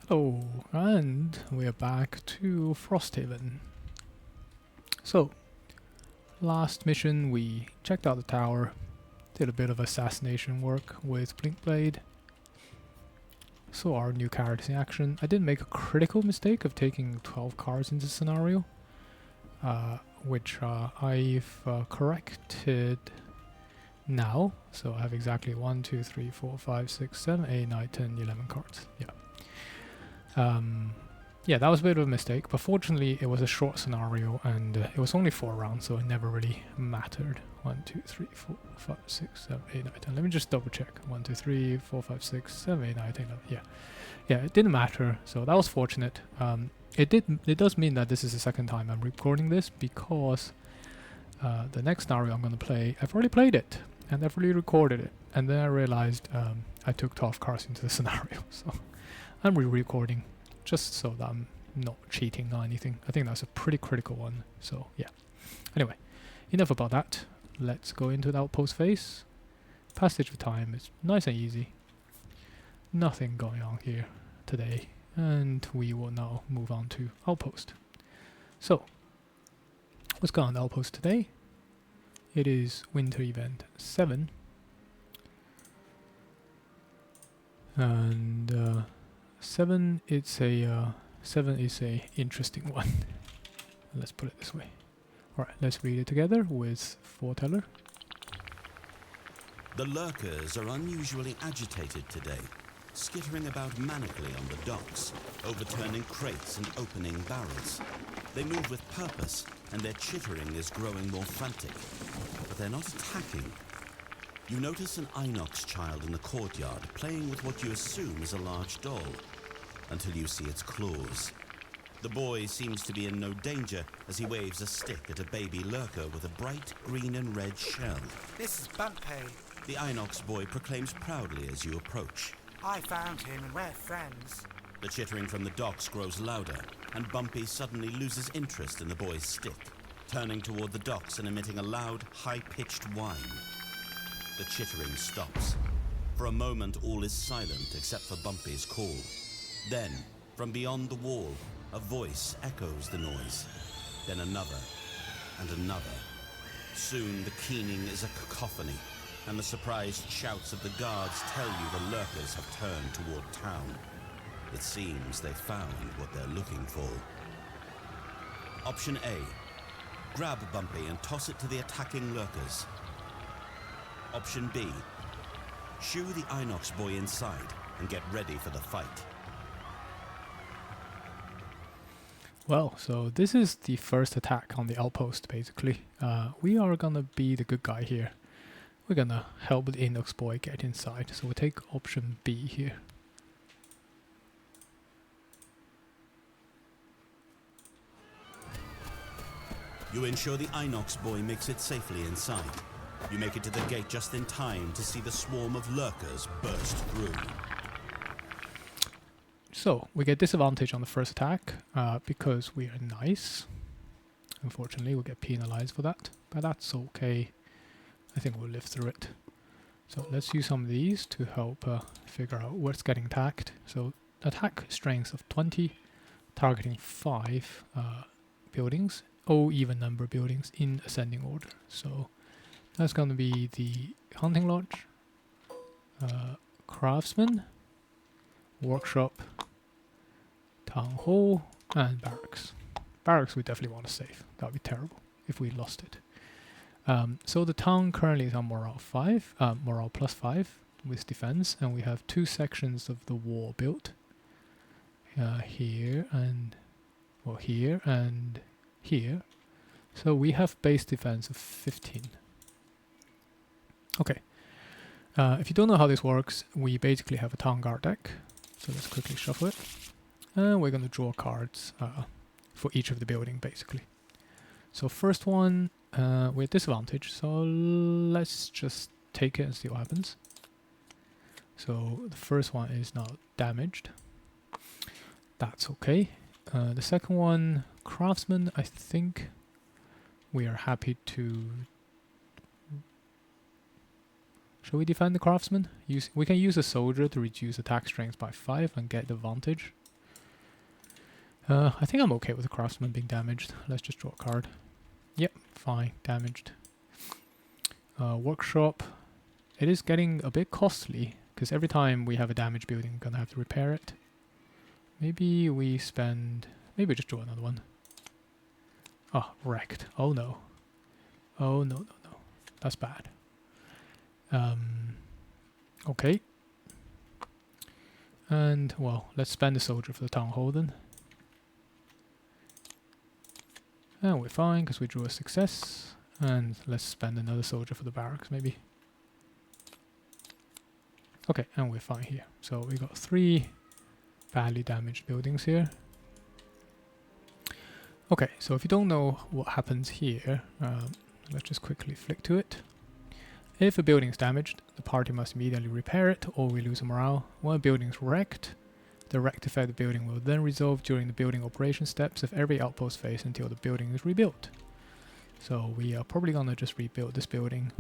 Hello, and we're back to Frosthaven. So, last mission we checked out the tower, did a bit of assassination work with Blinkblade, saw our new characters in action. I did make a critical mistake of taking 12 cards into the scenario, which I've corrected now. So I have exactly 1, 2, 3, 4, 5, 6, 7, 8, 9, 10, 11 cards. Yeah. Yeah, that was a bit of a mistake, but fortunately it was a short scenario and it was only 4 rounds, so it never really mattered. 1, 2, 3, 4, 5, 6, 7, 8, 9, 10. Let me just double check. 1, 2, 3, 4, 5, 6, 7, 8, 9, 10, 11. Yeah. Yeah, it didn't matter, so that was fortunate. It does mean that this is the second time I'm recording this because the next scenario I'm going to play, I've already played it and I've already recorded it, and then I realized I took 12 cards into the scenario, so I'm re-recording just so that I'm not cheating or anything. I think that's a pretty critical one, so yeah. Anyway, enough about that. Let's go into the Outpost phase. Passage of time is nice and easy. Nothing going on here today, and we will now move on to Outpost. So, what's going on in Outpost today? It is Winter Event 7. And 7 is a interesting one. Let's put it this way. Alright, let's read it together with Foreteller. The lurkers are unusually agitated today, skittering about manically on the docks, overturning crates and opening barrels. They move with purpose, and their chittering is growing more frantic. But they're not attacking. You notice an Inox child in the courtyard playing with what you assume is a large doll, until you see its claws. The boy seems to be in no danger as he waves a stick at a baby lurker with a bright green and red shell. This is Bumpy. The Inox boy proclaims proudly as you approach. I found him and we're friends. The chittering from the docks grows louder, and Bumpy suddenly loses interest in the boy's stick, turning toward the docks and emitting a loud, high-pitched whine. The chittering stops. For a moment, all is silent except for Bumpy's call. Then, from beyond the wall, a voice echoes the noise. Then another, and another. Soon the keening is a cacophony, and the surprised shouts of the guards tell you the lurkers have turned toward town. It seems they found what they're looking for. Option A. Grab Bumpy and toss it to the attacking lurkers. Option B. Shoo the Inox boy inside and get ready for the fight. Well, so this is the first attack on the Outpost, basically. We are gonna be the good guy here. We're gonna help the Inox boy get inside, so we'll take option B here. You ensure the Inox boy makes it safely inside. You make it to the gate just in time to see the swarm of lurkers burst through. So, we get disadvantage on the first attack because we are nice. Unfortunately, we'll get penalized for that, but that's okay. I think we'll live through it. So let's use some of these to help figure out what's getting attacked. So attack strength of 20, targeting 5 buildings, or even number of buildings in ascending order. So that's going to be the Hunting Lodge, Craftsman, Workshop, Town Hall, and Barracks. Barracks we definitely want to save. That would be terrible if we lost it. So the town currently is on morale 5, morale plus 5 with defense, and we have 2 sections of the wall built. Here and, well, here and here. So we have base defense of 15. Okay. If you don't know how this works, we basically have a town guard deck. So let's quickly shuffle it. And we're going to draw cards for each of the building, basically. So first one with disadvantage. So let's just take it and see what happens. So the first one is now damaged. That's okay. The second one, Craftsman, I think we are happy to... Shall we defend the Craftsman? We can use a soldier to reduce attack strength by 5 and get the advantage. I think I'm okay with the craftsman being damaged. Let's just draw a card. Yep, fine, damaged. Workshop. It is getting a bit costly, because every time we have a damaged building, we're going to have to repair it. Maybe we spend... Maybe we just draw another one. Oh, wrecked. Oh no. Oh no, no, no. That's bad. Okay. And, well, let's spend a soldier for the town hall then. And we're fine, because we drew a success. And let's spend another soldier for the barracks, maybe. Okay, and we're fine here. So we got 3 badly damaged buildings here. Okay, so if you don't know what happens here, let's just quickly flick to it. If a building is damaged, the party must immediately repair it or we lose a morale. When a building is wrecked, the wrecked affected building will then resolve during the building operation steps of every outpost phase until the building is rebuilt. So we are probably gonna just rebuild this building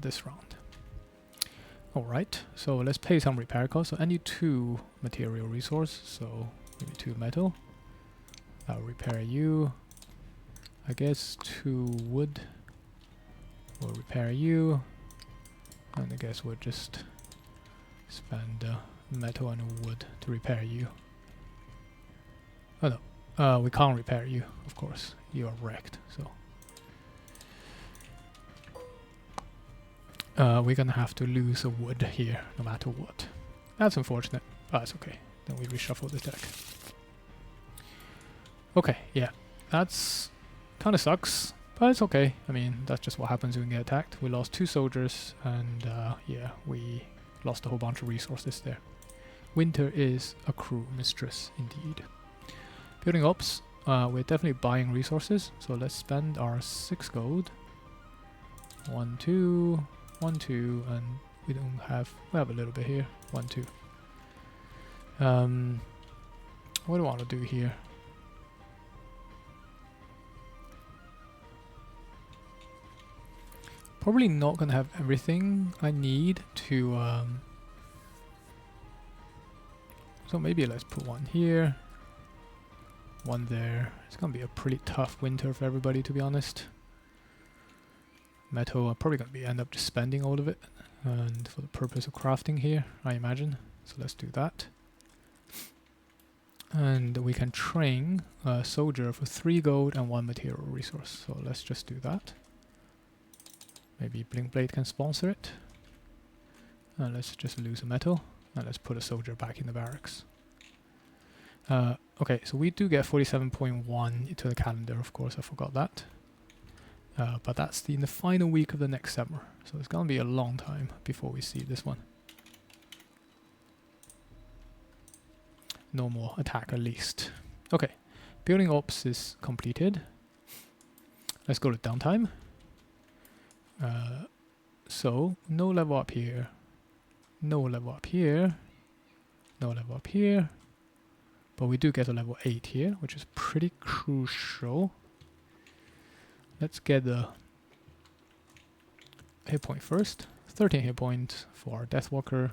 this round. Alright, so let's pay some repair costs. So I need 2 material resource, so maybe 2 metal. I'll repair you. I guess 2 wood. We'll repair you. And I guess we'll just spend metal and wood to repair you. Oh no, we can't repair you, of course. You are wrecked, so... we're gonna have to lose a wood here, no matter what. That's unfortunate, but it's okay. Then we reshuffle the deck. Okay, yeah, that's kind of sucks, but it's okay. I mean, that's just what happens when we get attacked. We lost 2 soldiers, and yeah, we lost a whole bunch of resources there. Winter is a cruel mistress, indeed. Building ops, we're definitely buying resources, so let's spend our 6 gold. 1, 2, 1, 2, and we don't have... we have a little bit here. 1, 2. What do I want to do here? Probably not going to have everything I need to... so maybe let's put 1 here. 1 there. It's going to be a pretty tough winter for everybody, to be honest. Metal, I'm probably going to end up just spending all of it, and for the purpose of crafting here, I imagine. So let's do that. And we can train a soldier for 3 gold and 1 material resource. So let's just do that. Maybe Blinkblade can sponsor it. And let's just lose a metal, and let's put a soldier back in the barracks. Okay, so we do get 47.1 to the calendar, of course, I forgot that. But that's in the final week of the next summer, so it's gonna be a long time before we see this one. No more attack, at least. Okay, building ops is completed. Let's go to downtime. So no level up here, no level up here, no level up here, but we do get a level 8 here, which is pretty crucial. Let's get the hit point first. 13 hit points for our Deathwalker.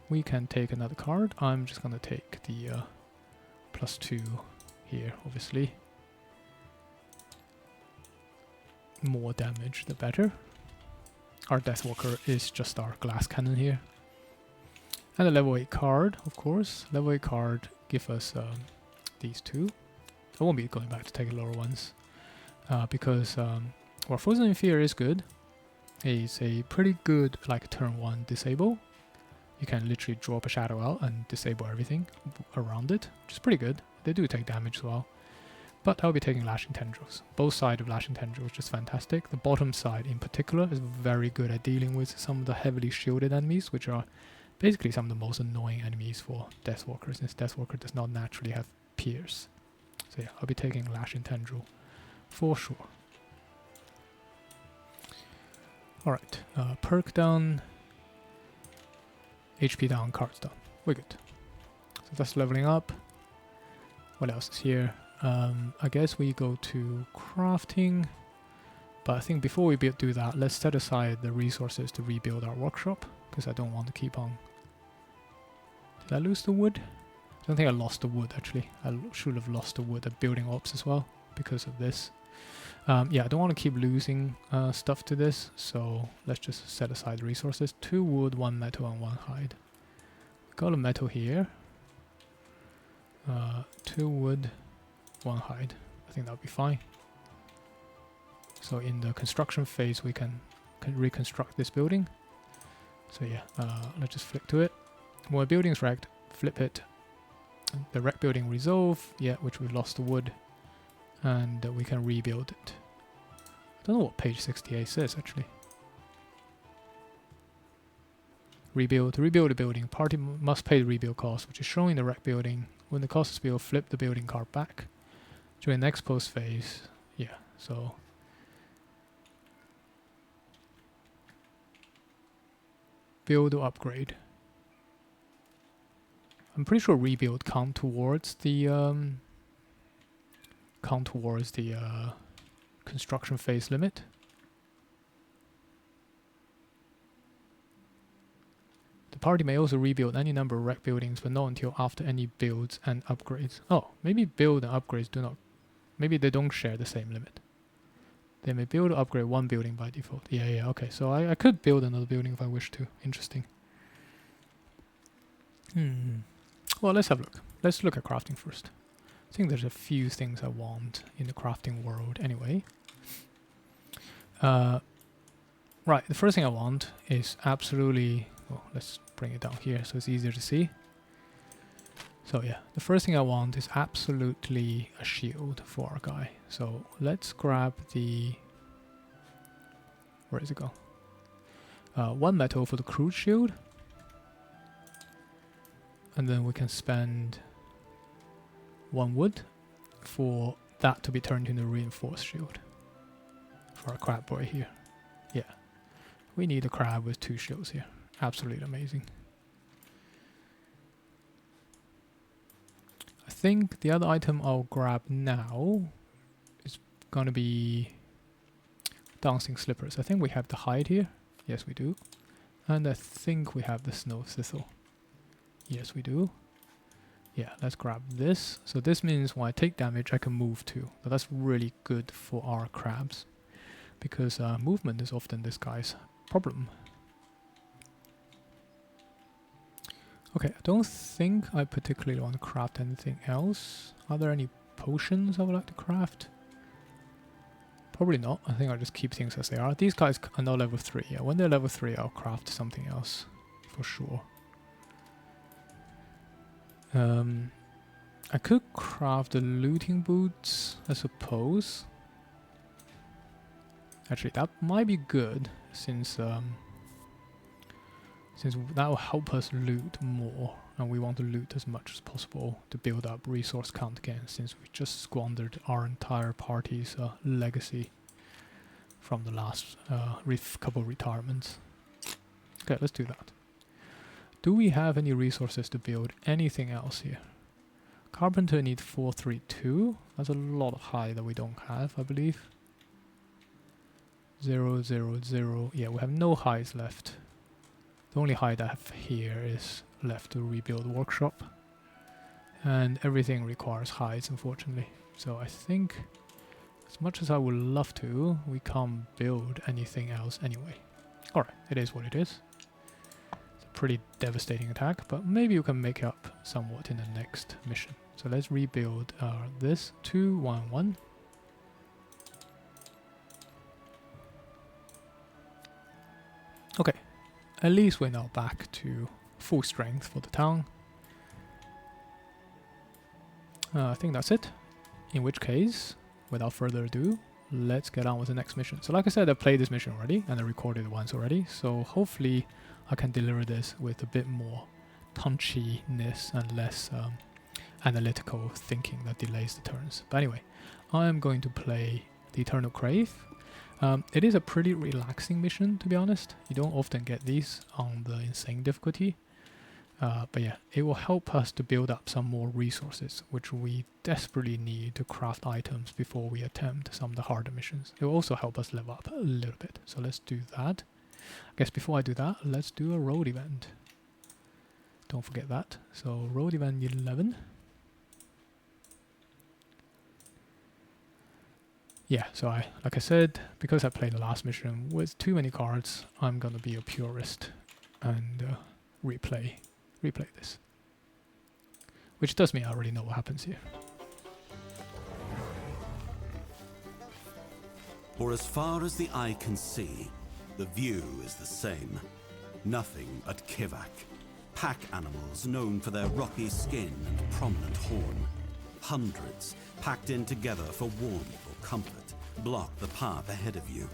We can take another card. I'm just gonna take the +2 here, obviously. More damage, the better. Our Deathwalker is just our glass cannon here. And a level 8 card, of course. Level 8 card give us these 2. I won't be going back to take lower ones. Because well, Frozen in Fear is good. It's a pretty good like turn 1 disable. You can literally drop a shadow out and disable everything around it, which is pretty good. They do take damage as well. But I'll be taking Lashing Tendrils. Both sides of Lashing Tendrils just fantastic. The bottom side in particular is very good at dealing with some of the heavily shielded enemies, which are basically some of the most annoying enemies for Deathwalker, since Deathwalker does not naturally have pierce. So yeah, I'll be taking Lashing Tendril for sure. Alright, perk down, HP down, cards down. We're good. So that's leveling up. What else is here? I guess we go to crafting. But I think before we do that, let's set aside the resources to rebuild our workshop, because I don't want to keep on... Did I lose the wood? I don't think I lost the wood actually. I should have lost the wood at building ops as well because of this. Yeah, I don't want to keep losing stuff to this, so let's just set aside resources. 2 wood, 1 metal, and 1 hide. Got a metal here. 2 wood, 1 hide. I think that'll be fine. So in the construction phase, we can reconstruct this building. So yeah, let's just flick to it. When a building's wrecked, flip it. The wreck building resolve, yeah, which we've lost the wood. And we can rebuild it. I don't know what page 68 says actually. Rebuild. To rebuild a building, party must pay the rebuild cost, which is shown in the wreck building. When the cost is built, flip the building card back. During the next post phase, yeah, so... Build or upgrade. I'm pretty sure rebuild count towards the construction phase limit. The party may also rebuild any number of wreck buildings, but not until after any builds and upgrades. Oh, maybe build and upgrades do not. Maybe they don't share the same limit. They may build or upgrade 1 building by default. Yeah, okay. So I could build another building if I wish to. Interesting. Well, let's have a look. Let's look at crafting first. I think there's a few things I want in the crafting world anyway. Right, the first thing I want is absolutely... Well, let's bring it down here so it's easier to see. So yeah, the first thing I want is absolutely a shield for our guy. So let's grab the... Where does it go? 1 metal for the crude shield. And then we can spend 1 wood for that to be turned into a reinforced shield. For our crab boy here. Yeah. We need a crab with 2 shields here. Absolutely amazing. I think the other item I'll grab now is gonna be dancing slippers. I think we have the hide here. Yes, we do. And I think we have the snow thistle. Yes, we do. Yeah, let's grab this. So this means when I take damage, I can move too. So that's really good for our crabs, because movement is often this guy's problem. Okay, I don't think I particularly want to craft anything else. Are there any potions I would like to craft? Probably not. I think I'll just keep things as they are. These guys are now level 3. Yeah, when they're level 3, I'll craft something else for sure. I could craft the looting boots, I suppose. Actually, that might be good, since that will help us loot more, and we want to loot as much as possible to build up resource count again, since we just squandered our entire party's legacy from the last couple of retirements. Okay, let's do that. Do we have any resources to build anything else here? Carpenter needs 432. That's a lot of hide that we don't have, I believe. 0, 0, 0. Yeah, we have no hides left. The only hide I have here is left to rebuild workshop. And everything requires hides, unfortunately. So I think, as much as I would love to, we can't build anything else anyway. Alright, it is what it is. Pretty devastating attack, but maybe you can make up somewhat in the next mission. So let's rebuild this 2, 1, 1. Okay, at least we're now back to full strength for the town. I think that's it. In which case, without further ado, let's get on with the next mission. So like I said, I played this mission already and I recorded it once already, so hopefully I can deliver this with a bit more punchiness and less analytical thinking that delays the turns. But anyway, I am going to play the Eternal Crave. It is a pretty relaxing mission, to be honest. You don't often get these on the insane difficulty. But yeah, it will help us to build up some more resources, which we desperately need to craft items before we attempt some of the harder missions. It will also help us level up a little bit. So let's do that. I guess before I do that, let's do a road event. Don't forget that. So road event 11. Yeah, so like I said, because I played the last mission with too many cards, I'm gonna be a purist and replay this. Which does mean I already know what happens here. For as far as the eye can see, the view is the same. Nothing but Kivak. Pack animals known for their rocky skin and prominent horn. Hundreds, packed in together for warmth or comfort, block the path ahead of you.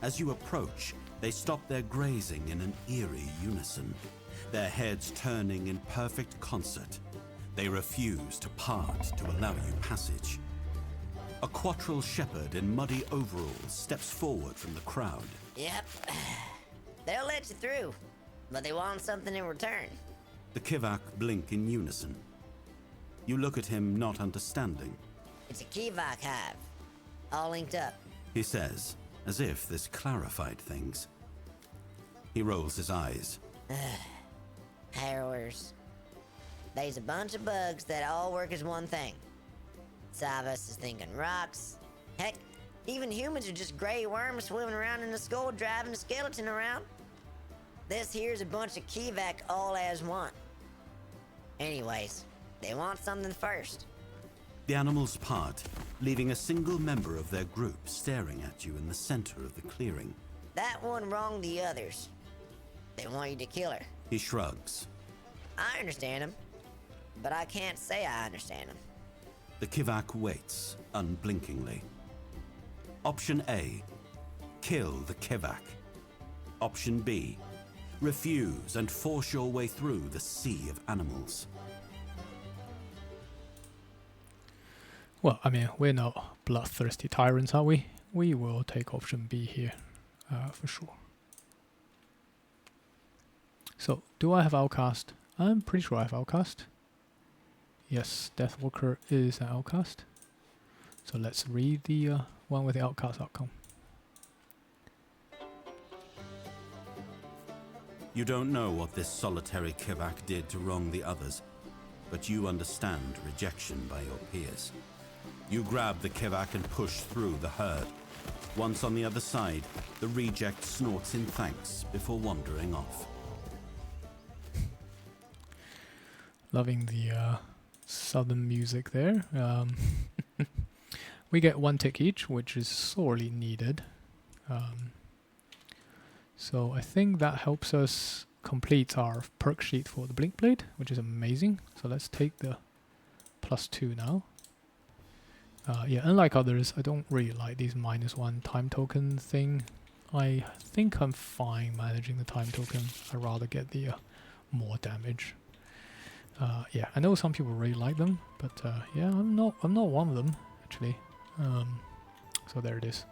As you approach, they stop their grazing in an eerie unison, their heads turning in perfect concert. They refuse to part to allow you passage. A quattril shepherd in muddy overalls steps forward from the crowd. Yep. They'll let you through, but they want something in return. The Kivak blink in unison. You look at him, not understanding. It's a Kivak hive, all linked up. He says, as if this clarified things. He rolls his eyes. Harrowers. They's a bunch of bugs that all work as one thing. Savas is thinking rocks. Heck, even humans are just gray worms swimming around in the skull driving a skeleton around. This here's a bunch of Kivak all as one. Anyways, they want something first. The animals part, leaving a single member of their group staring at you in the center of the clearing. That one wronged the others. They want you to kill her. He shrugs. I understand them, but I can't say I understand them. The Kivak waits, unblinkingly. Option A, kill the Kivak. Option B, refuse and force your way through the sea of animals. Well, I mean, we're not bloodthirsty tyrants, are we? We will take option B here, for sure. So, do I have Outcast? I'm pretty sure I have Outcast. Yes, Deathwalker is an Outcast. So let's read the one with the Outcast outcome. You don't know what this solitary Kivak did to wrong the others, but you understand rejection by your peers. You grab the Kivak and push through the herd. Once on the other side, the reject snorts in thanks before wandering off. Loving the southern music there. We get 1 tick each, which is sorely needed. So I think that helps us complete our perk sheet for the Blinkblade, which is amazing. So let's take the +2 now. Yeah, unlike others, I don't really like these -1 time token thing. I think I'm fine managing the time token. I'd rather get the more damage. Yeah, I know some people really like them, but yeah, I'm not one of them actually. So there it is.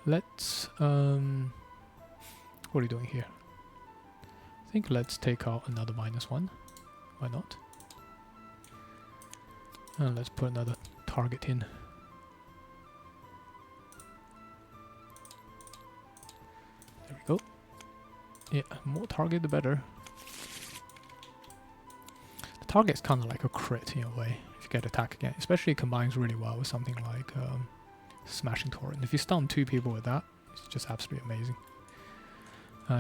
Let's what are we doing here? I think let's take out another -1. Why not? And let's put another target in. There we go. Yeah, more target the better. The target's kind of like a crit in a way if you get attack again, especially it combines really well with something like Smashing Torrent. If you stun 2 people with that, it's just absolutely amazing.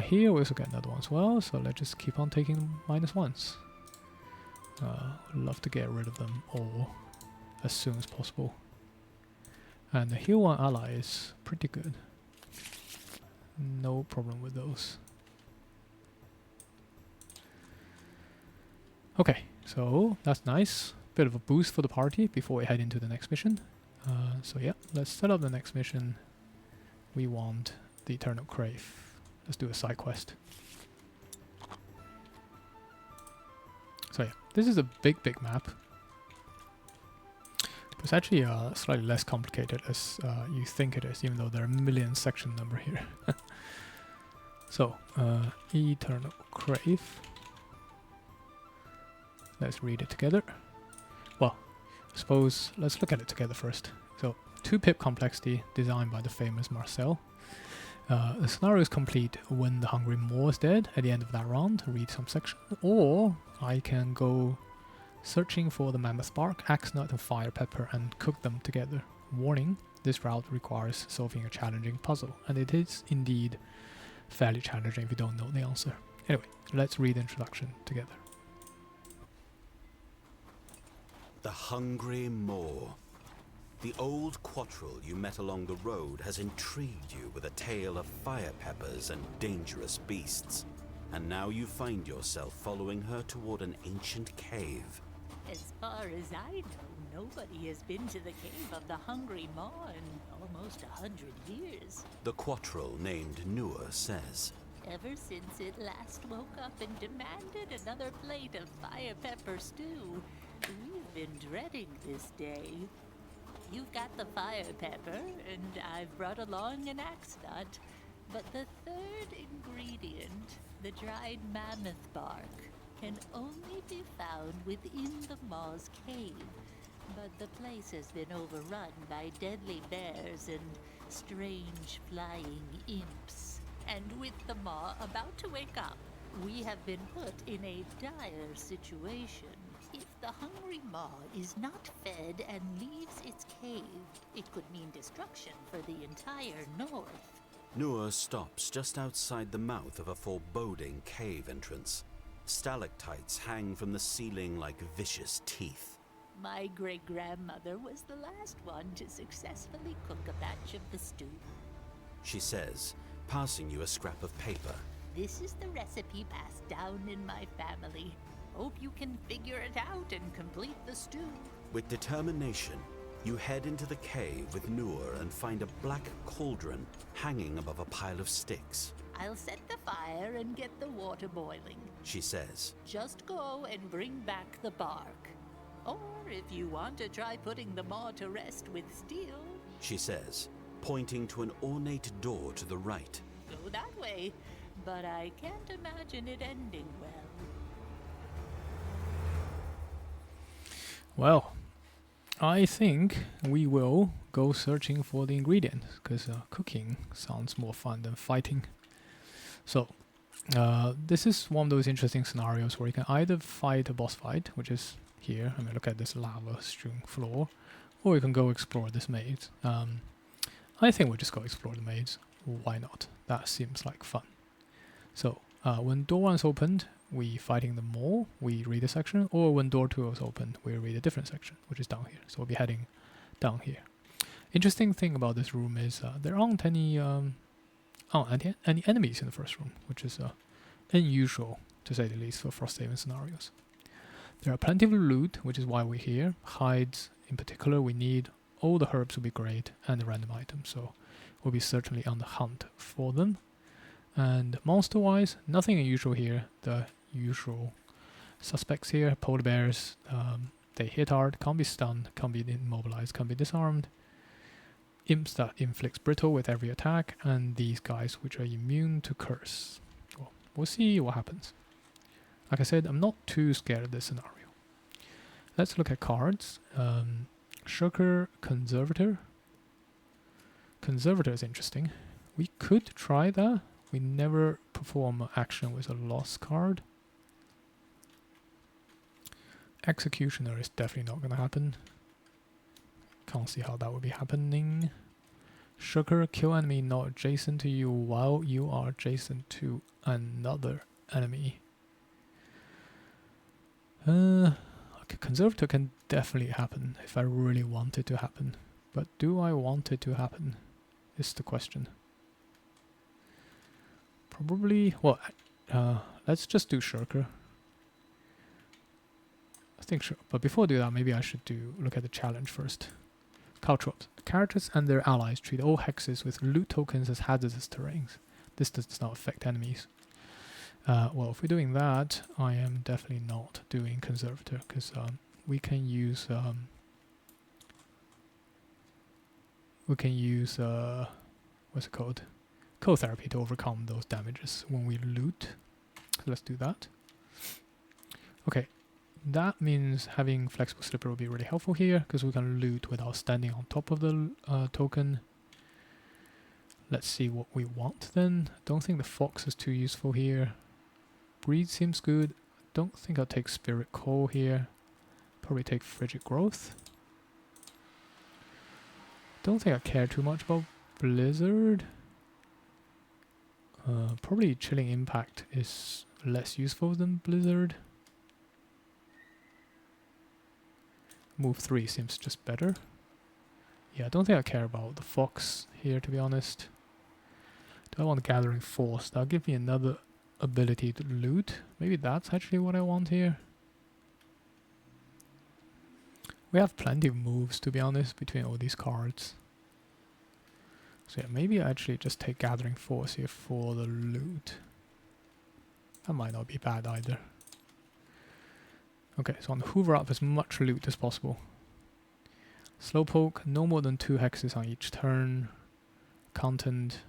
Here we also get another one as well, so let's just keep on taking -1s. Love to get rid of them all as soon as possible. And the heal 1 ally is pretty good. No problem with those. Okay, so that's nice. Bit of a boost for the party before we head into the next mission. So yeah, let's set up the next mission. We want the Eternal Crave. Let's do a side quest. So yeah, this is a big map. It's actually slightly less complicated as you think it is, even though there are a million section number here. So, Eternal Crave. Let's read it together. Well, I suppose let's look at it together first. So, 2 pip complexity designed by the famous Marcel. The scenario is complete when the Hungry Maw is dead at the end of that round. Read some section. Or I can go searching for the Mammoth Bark, Axe Nut and Fire Pepper and cook them together. Warning, this route requires solving a challenging puzzle, and it is indeed fairly challenging if you don't know the answer. Anyway, let's read the introduction together. The Hungry Maw. The old quattrel you met along the road has intrigued you with a tale of fire peppers and dangerous beasts. And now you find yourself following her toward an ancient cave. As far as I know, nobody has been to the cave of the Hungry Maw in almost 100 years. The quattrel named Nuer says. Ever since it last woke up and demanded another plate of fire pepper stew, we've been dreading this day. You've got the fire pepper, and I've brought along an axe nut. But the third ingredient, the dried mammoth bark, can only be found within the Maw's cave. But the place has been overrun by deadly bears and strange flying imps. And with the Maw about to wake up, we have been put in a dire situation. If the Hungry Maw is not fed and leaves its cave, it could mean destruction for the entire north. Nuer stops just outside the mouth of a foreboding cave entrance. Stalactites hang from the ceiling like vicious teeth. My great-grandmother was the last one to successfully cook a batch of the stew. She says, passing you a scrap of paper. This is the recipe passed down in my family. Hope you can figure it out and complete the stew. With determination, you head into the cave with Nuer and find a black cauldron hanging above a pile of sticks. I'll set the fire and get the water boiling, she says. Just go and bring back the bark. Or if you want to try putting the Maw to rest with steel, she says, pointing to an ornate door to the right. Go that way, but I can't imagine it ending well. Well, I think we will go searching for the ingredients, because cooking sounds more fun than fighting. So, this is one of those interesting scenarios where you can either fight a boss fight, which is here, I mean look at this lava-strewn floor, or you can go explore this maze. I think we'll just go explore the maze. Why not? That seems like fun. So, when door 1 is opened, we fighting the Maw, we read a section, or when door 2 is opened, we read a different section, which is down here. So we'll be heading down here. Interesting thing about this room is there aren't any enemies in the first room, which is unusual, to say the least, for Frosthaven scenarios. There are plenty of loot, which is why we're here. Hides, in particular, we need. All the herbs will be great, and the random items, so we'll be certainly on the hunt for them. And monster-wise, nothing unusual here. The usual suspects here, polar bears, they hit hard, can't be stunned, can't be immobilized, can't be disarmed. Imps that inflicts brittle with every attack, and these guys which are immune to curse. Well, we'll see what happens. Like I said, I'm not too scared of this scenario. Let's look at cards. Shirker Conservator. Conservator is interesting. We could try that. We never perform action with a lost card. Executioner is definitely not going to happen. Can't see how that would be happening. Sugar, kill enemy not adjacent to you while you are adjacent to another enemy. Okay, Conservator can definitely happen if I really want it to happen. But do I want it to happen? Is the question. Probably, well, let's just do Shirker. I think sure. But before I do that, maybe I should look at the challenge first. Caltrops. Characters and their allies treat all hexes with loot tokens as hazardous terrains. This does not affect enemies. Well, if we're doing that, I am definitely not doing Conservator, because we can use what's it called? Cold therapy to overcome those damages when we loot. So let's do that. Okay, that means having flexible slipper will be really helpful here, because we can loot without standing on top of the token. Let's see what we want then. Don't think the fox is too useful here. Breed seems good. Don't think I'll take Spirit Coal here. Probably take Frigid Growth. Don't think I care too much about Blizzard. Probably Chilling Impact is less useful than Blizzard. Move 3 seems just better. Yeah, I don't think I care about the Fox here, to be honest. Do I want Gathering Force? That'll give me another ability to loot. Maybe that's actually what I want here. We have plenty of moves, to be honest, between all these cards. So yeah, maybe I actually just take Gathering Force here for the loot. That might not be bad either. Okay, so on the Hoover up as much loot as possible. Slowpoke, no more than 2 hexes on each turn. Content,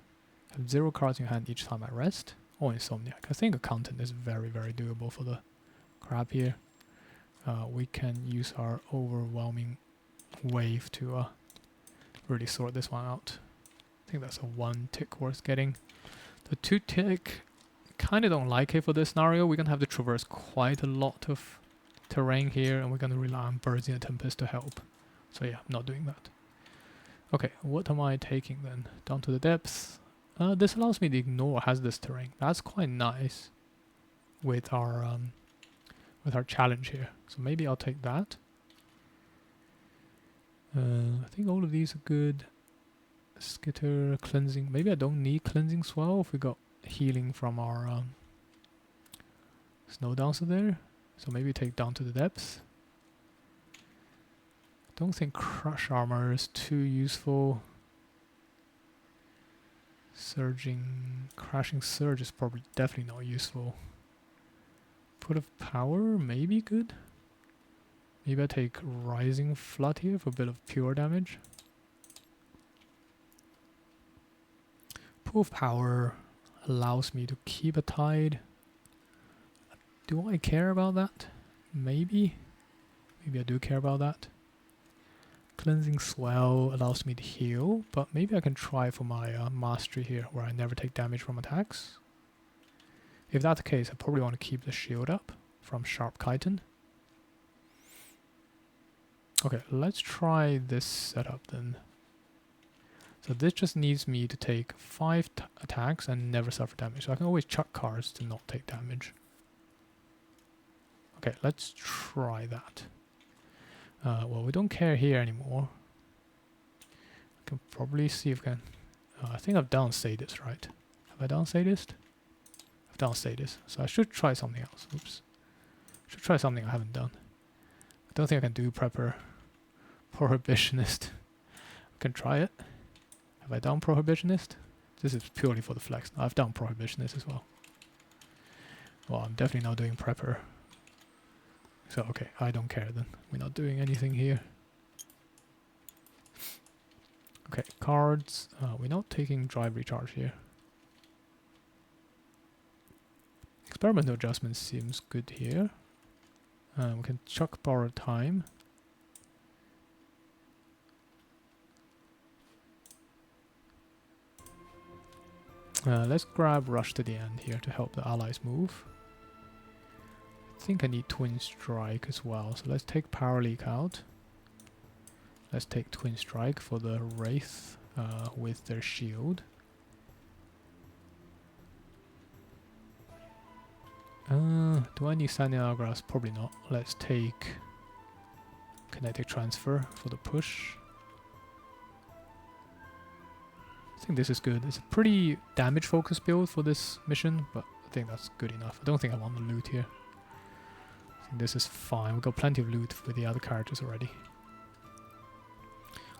have 0 cards in your hand each time I rest. Or Insomniac. I think a Content is very, very doable for the crab here. We can use our Overwhelming Wave to really sort this one out. I think that's a 1 tick worth getting. The 2 tick, kind of don't like it for this scenario. We're going to have to traverse quite a lot of terrain here, and we're going to rely on Birds in the Tempest to help. So yeah, I'm not doing that. Okay, what am I taking then? Down to the depths. This allows me to ignore hazardous terrain. That's quite nice with our challenge here. So maybe I'll take that. I think all of these are good. Skitter, cleansing. Maybe I don't need cleansing swell if we got healing from our Snowdancer there. So maybe take down to the depths. Don't think Crush Armor is too useful. Crashing Surge is probably definitely not useful. Put of Power, maybe good. Maybe I take Rising Flood here for a bit of pure damage. Pool of Power allows me to keep a tide. Do I care about that? Maybe. Maybe I do care about that. Cleansing Swell allows me to heal, but maybe I can try for my Mastery here, where I never take damage from attacks. If that's the case, I probably want to keep the shield up from Sharp Chitin. Okay, let's try this setup then. So this just needs me to take 5 attacks and never suffer damage. So I can always chuck cards to not take damage. Okay, let's try that. Well, we don't care here anymore. I can probably see if I can... I think I've down Sadist, right? Have I down Sadist? I've down Sadist. So I should try something else. Oops. Should try something I haven't done. I don't think I can do Prepper Prohibitionist. I can try it. Have I done Prohibitionist? This is purely for the flex. No, I've done Prohibitionist as well. Well, I'm definitely not doing Prepper. So, okay, I don't care then. We're not doing anything here. Okay, cards. We're not taking Drive Recharge here. Experimental Adjustment seems good here. We can chuck Borrowed Time. Let's grab Rush to the End here to help the allies move. I think I need Twin Strike as well, so let's take Power Leak out. Let's take Twin Strike for the Wraith with their shield. Do I need Standing Hourglass? Probably not. Let's take Kinetic Transfer for the push. I think this is good. It's a pretty damage focused build for this mission, but I think that's good enough. I don't think I want the loot here. I think this is fine. We've got plenty of loot with the other characters already.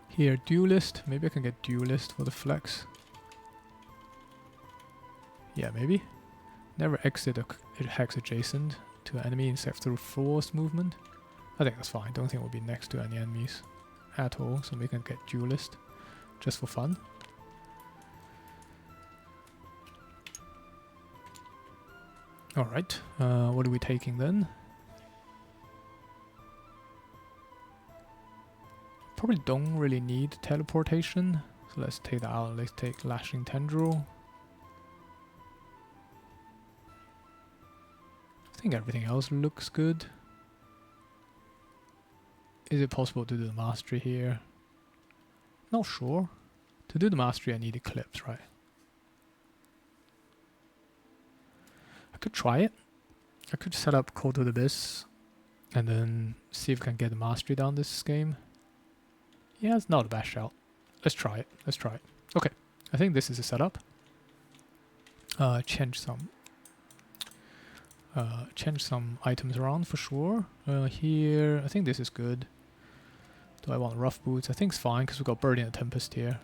Here, Duelist. Maybe I can get Duelist for the flex. Yeah, maybe. Never exit a hex adjacent to an enemy except through forced movement. I think that's fine. Don't think we'll be next to any enemies at all, so we can get Duelist just for fun. Alright, what are we taking then? Probably don't really need teleportation, So let's take that out. Let's take Lashing Tendril. I think everything else looks good. Is it possible to do the mastery here? Not sure. To do the mastery I need Eclipse, right? I could try it. I could set up Call to the Abyss and then see if I can get the mastery down this game. Yeah, it's not a bad shout. Let's try it. Let's try it. Okay, I think this is a setup. Change some items around for sure. Here, I think this is good. Do I want rough boots? I think it's fine because we've got Birdie and Tempest here.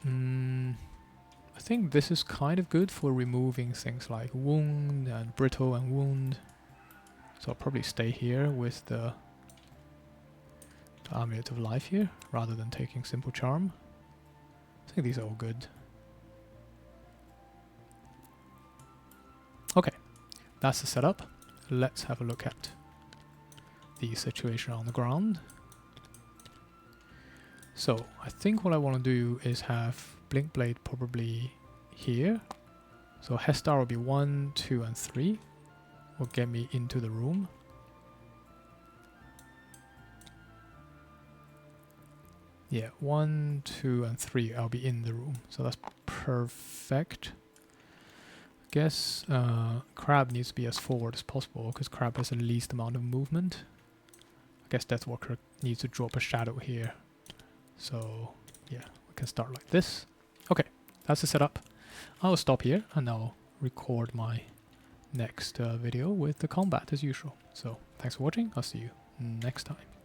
I think this is kind of good for removing things like wound and brittle and wound. So I'll probably stay here with the Amulet of Life here rather than taking Simple Charm. I think these are all good. Okay, that's the setup. Let's have a look at the situation on the ground. So I think what I want to do is have Blinkblade probably here. So Hestar will be 1, 2, and 3. Will get me into the room. Yeah, 1, 2, and 3. I'll be in the room. So that's perfect. I guess Crab needs to be as forward as possible because Crab has the least amount of movement. I guess Deathwalker needs to drop a shadow here. So yeah, we can start like this. Okay, that's the setup. I'll stop here and I'll record my next video with the combat as usual. So thanks for watching. I'll see you next time.